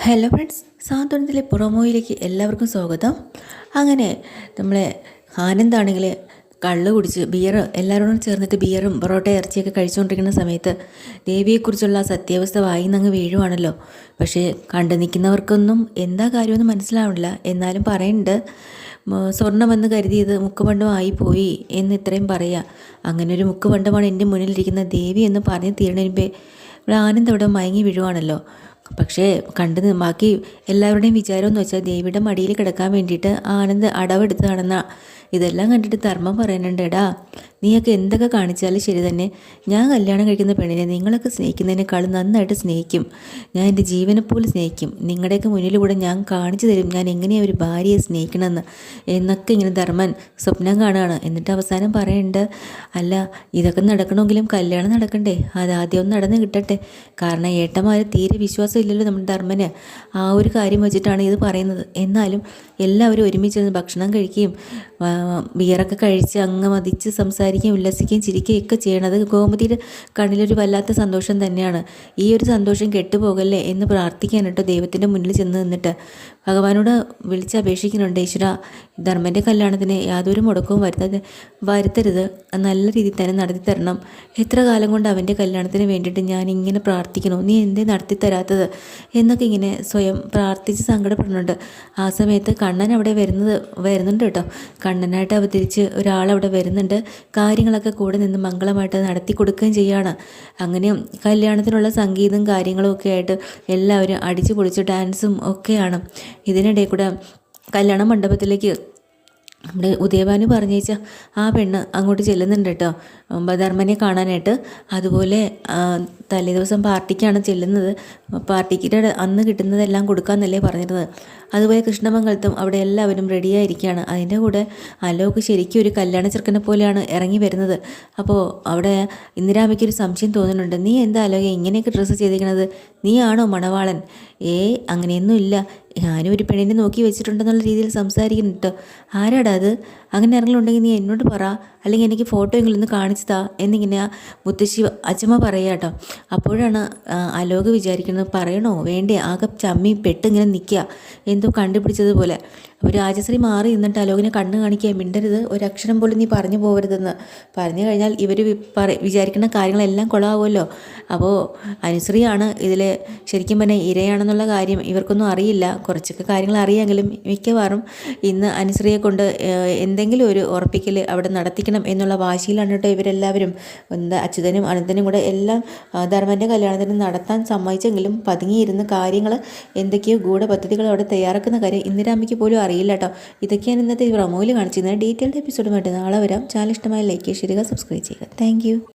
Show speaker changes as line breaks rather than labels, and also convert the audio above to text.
Hello friends, സാന്ത്വനത്തിലെ പ്രൊമോയിലേക്ക് എല്ലാവർക്കും സ്വാഗതം. അങ്ങനെ നമ്മളെ ആനന്ദാണെങ്കിൽ കള്ള് കുടിച്ച് ബിയർ എല്ലാവരോടും ചേർന്നിട്ട് ബിയറും പൊറോട്ട ഇറച്ചിയൊക്കെ കഴിച്ചുകൊണ്ടിരിക്കുന്ന സമയത്ത് ദേവിയെക്കുറിച്ചുള്ള സത്യാവസ്ഥ വായിന്നങ്ങ് വീഴുവാണല്ലോ. പക്ഷേ കണ്ടു നിൽക്കുന്നവർക്കൊന്നും എന്താ കാര്യമെന്ന് മനസ്സിലാവില്ല. എന്നാലും പറയുന്നുണ്ട്, സ്വർണ്ണമെന്ന് കരുതിയത് മുക്കുപണ്ടമായി പോയി എന്ന് ഇത്രയും പറയുക. അങ്ങനെ ഒരു മുക്കുപണ്ടമാണ് എൻ്റെ മുന്നിലിരിക്കുന്ന ദേവി എന്ന് പറഞ്ഞ് തീർന്നതിന് ഇവിടെ ആനന്ദ് അവിടെ മയങ്ങി വീഴുവാണല്ലോ. പക്ഷേ ബാക്കി എല്ലാവരുടെയും വിചാരം എന്ന് വെച്ചാൽ ദേവിയുടെ മടിയിൽ കിടക്കാൻ വേണ്ടിയിട്ട് ആനന്ദ് അടവെടുത്ത് നടന്ന. ഇതെല്ലാം കണ്ടിട്ട് ധർമ്മം പറയുന്നുണ്ട്, എടാ നീയൊക്കെ എന്തൊക്കെ കാണിച്ചാലും ശരി തന്നെ, ഞാൻ കല്യാണം കഴിക്കുന്ന പെണ്ണിനെ നിങ്ങളൊക്കെ സ്നേഹിക്കുന്നതിനേക്കാളും നന്നായിട്ട് സ്നേഹിക്കും. ഞാൻ എൻ്റെ ജീവനെ പോലെ സ്നേഹിക്കും. നിങ്ങളുടെയൊക്കെ മുന്നിലൂടെ ഞാൻ കാണിച്ചു തരും ഞാൻ എങ്ങനെയാണ് ഒരു ഭാര്യയെ സ്നേഹിക്കണമെന്ന് എന്നൊക്കെ ഇങ്ങനെ ധർമ്മൻ സ്വപ്നം കാണുകയാണ്. എന്നിട്ട് അവസാനം പറയുന്നുണ്ട്, അല്ല ഇതൊക്കെ നടക്കണമെങ്കിലും കല്യാണം നടക്കണ്ടേ, അതാദ്യം ഒന്ന് നടന്ന് കിട്ടട്ടെ. കാരണം ഏട്ടന്മാർ തീരെ വിശ്വാസം ഇല്ലല്ലോ നമ്മുടെ ധർമ്മന്. ആ ഒരു കാര്യം വെച്ചിട്ടാണ് ഇത് പറയുന്നത്. എന്നാലും എല്ലാവരും ഒരുമിച്ച് ഭക്ഷണം കഴിക്കുകയും ബിയറൊക്കെ കഴിച്ച് അങ്ങ് മതിച്ച് സംസാരിക്കുകയും ഉല്ലസിക്കുകയും ചിരിക്കുകയും ഒക്കെ ചെയ്യണത് ഗോമതിയുടെ കണ്ണിലൊരു വല്ലാത്ത സന്തോഷം തന്നെയാണ്. ഈ ഒരു സന്തോഷം കെട്ടുപോകല്ലേ എന്ന് പ്രാർത്ഥിക്കാനിട്ടോ ദൈവത്തിൻ്റെ മുന്നിൽ ചെന്ന് നിന്നിട്ട് ഭഗവാനോട് വിളിച്ച് അപേക്ഷിക്കുന്നുണ്ട്, ഈശ്വര ധർമ്മൻ്റെ കല്യാണത്തിന് യാതൊരു മുടക്കവും വരുത്തരുത്, നല്ല രീതിയിൽ തന്നെ നടത്തി തരണം. എത്ര കാലം കൊണ്ട് അവൻ്റെ കല്യാണത്തിന് വേണ്ടിയിട്ട് ഞാൻ ഇങ്ങനെ പ്രാർത്ഥിക്കണോ, നീ എന്തേ നടത്തി തരാത്തത് എന്നൊക്കെ ഇങ്ങനെ സ്വയം പ്രാർത്ഥിച്ച് സങ്കടപ്പെടുന്നുണ്ട്. ആ സമയത്ത് കണ്ണൻ അവിടെ വരുന്നുണ്ട് കേട്ടോ. കണ്ണനായിട്ട് അവതരിച്ച് ഒരാളവിടെ വരുന്നുണ്ട്. കാര്യങ്ങളൊക്കെ കൂടെ നിന്ന് മംഗളമായിട്ട് നടത്തി കൊടുക്കുകയും ചെയ്യുകയാണ്. അങ്ങനെ കല്യാണത്തിനുള്ള സംഗീതം കാര്യങ്ങളും ഒക്കെ ആയിട്ട് എല്ലാവരും അടിച്ചു പൊളിച്ച് ഡാൻസും ഒക്കെയാണ്. ഇതിനിടയിൽ കൂടെ കല്യാണ മണ്ഡപത്തിലേക്ക് നമ്മുടെ ഉദയഭാനു പറഞ്ഞേച്ച ആ പെണ്ണ് അങ്ങോട്ട് ചെല്ലുന്നുണ്ട് കേട്ടോ, ധർമ്മനെ കാണാനായിട്ട്. അതുപോലെ തലേദിവസം പാർട്ടിക്കാണ് ചെല്ലുന്നത്. പാർട്ടിക്ക് അന്ന് കിട്ടുന്നതെല്ലാം കൊടുക്കാമെന്നല്ലേ പറഞ്ഞിരുന്നത്. അതുപോലെ കൃഷ്ണമംഗലത്തും അവിടെ എല്ലാവരും റെഡിയായിരിക്കുകയാണ്. അതിൻ്റെ കൂടെ അലോക് ശരിക്കും ഒരു കല്യാണ ചെറുക്കനെ പോലെയാണ് ഇറങ്ങി വരുന്നത്. അപ്പോൾ അവിടെ ഇന്ദിരാമയ്ക്കൊരു സംശയം തോന്നുന്നുണ്ട്, നീ എന്താ അലോക ഇങ്ങനെയൊക്കെ ഡ്രസ്സ് ചെയ്തിരിക്കണത്, നീ ആണോ മണവാളൻ? അങ്ങനെയൊന്നും ഇല്ല, ഞാനും ഒരു പെണ്ണിനെ നോക്കി വെച്ചിട്ടുണ്ടെന്നുള്ള രീതിയിൽ സംസാരിക്കുന്നു കേട്ടോ. ആരാടാ അത്? അങ്ങനെ ആരെങ്കിലും ഉണ്ടെങ്കിൽ നീ എന്നോട് പറ, അല്ലെങ്കിൽ എനിക്ക് ഫോട്ടോ എങ്കിലും ഒന്ന് കാണിച്ചു താ എന്നിങ്ങനെ മുത്തശ്ശി അച്ഛമ്മ പറയുക കേട്ടോ. അപ്പോഴാണ് അലോക് വിചാരിക്കുന്നത്, പറയണോ വേണ്ടേ, ആകെ ചമ്മി പെട്ടിങ്ങനെ നിൽക്കുക എന്തോ കണ്ടുപിടിച്ചതുപോലെ. അപ്പോൾ രാജശ്രീ മാറി നിന്നിട്ട് അലോകിനെ കണ്ണ് കാണിക്കുക, മിണ്ടരുത്, ഒരക്ഷരം പോലും നീ പറഞ്ഞു പോകരുതെന്ന്. പറഞ്ഞു കഴിഞ്ഞാൽ ഇവർ വിചാരിക്കുന്ന കാര്യങ്ങളെല്ലാം കൊളാവുമല്ലോ. അപ്പോൾ അനുശ്രീയാണ് ഇതിൽ ശരിക്കും പറഞ്ഞാൽ ഇരയാണെന്നുള്ള കാര്യം ഇവർക്കൊന്നും അറിയില്ല. കുറച്ചൊക്കെ കാര്യങ്ങൾ അറിയാമെങ്കിലും മിക്കവാറും ഇന്ന് അനുശ്രീയെ കൊണ്ട് എന്തെങ്കിലും ഒരു ഉറപ്പിക്കൽ അവിടെ നടത്തിക്കണം എന്നുള്ള വാശിയിലാണ് കേട്ടോ ഇവരെല്ലാവരും. അച്യുതനും അനന്തനും കൂടെ എല്ലാം ധർമ്മൻ്റെ കല്യാണത്തിന് നടത്താൻ സമ്മതിച്ചെങ്കിലും പതുങ്ങിയിരുന്ന കാര്യങ്ങൾ എന്തൊക്കെയോ ഗൂഢപദ്ധതികൾ അവിടെ തയ്യാറാക്കുന്ന കാര്യം ഇന്ദിരാമ്മയ്ക്ക് പോലും അറിയില്ല കേട്ടോ. ഇതൊക്കെയാണ് ഇന്നത്തെ പ്രൊമോയിൽ കാണിച്ചിരുന്നത്. ഡീറ്റെയിൽഡ് എപ്പിസോഡുമായിട്ട് നാളെ വരാം. ചാനൽ ഇഷ്ടമായ ലൈക്ക് ചെയ്യുക, സബ്സ്ക്രൈബ് ചെയ്യുക. താങ്ക്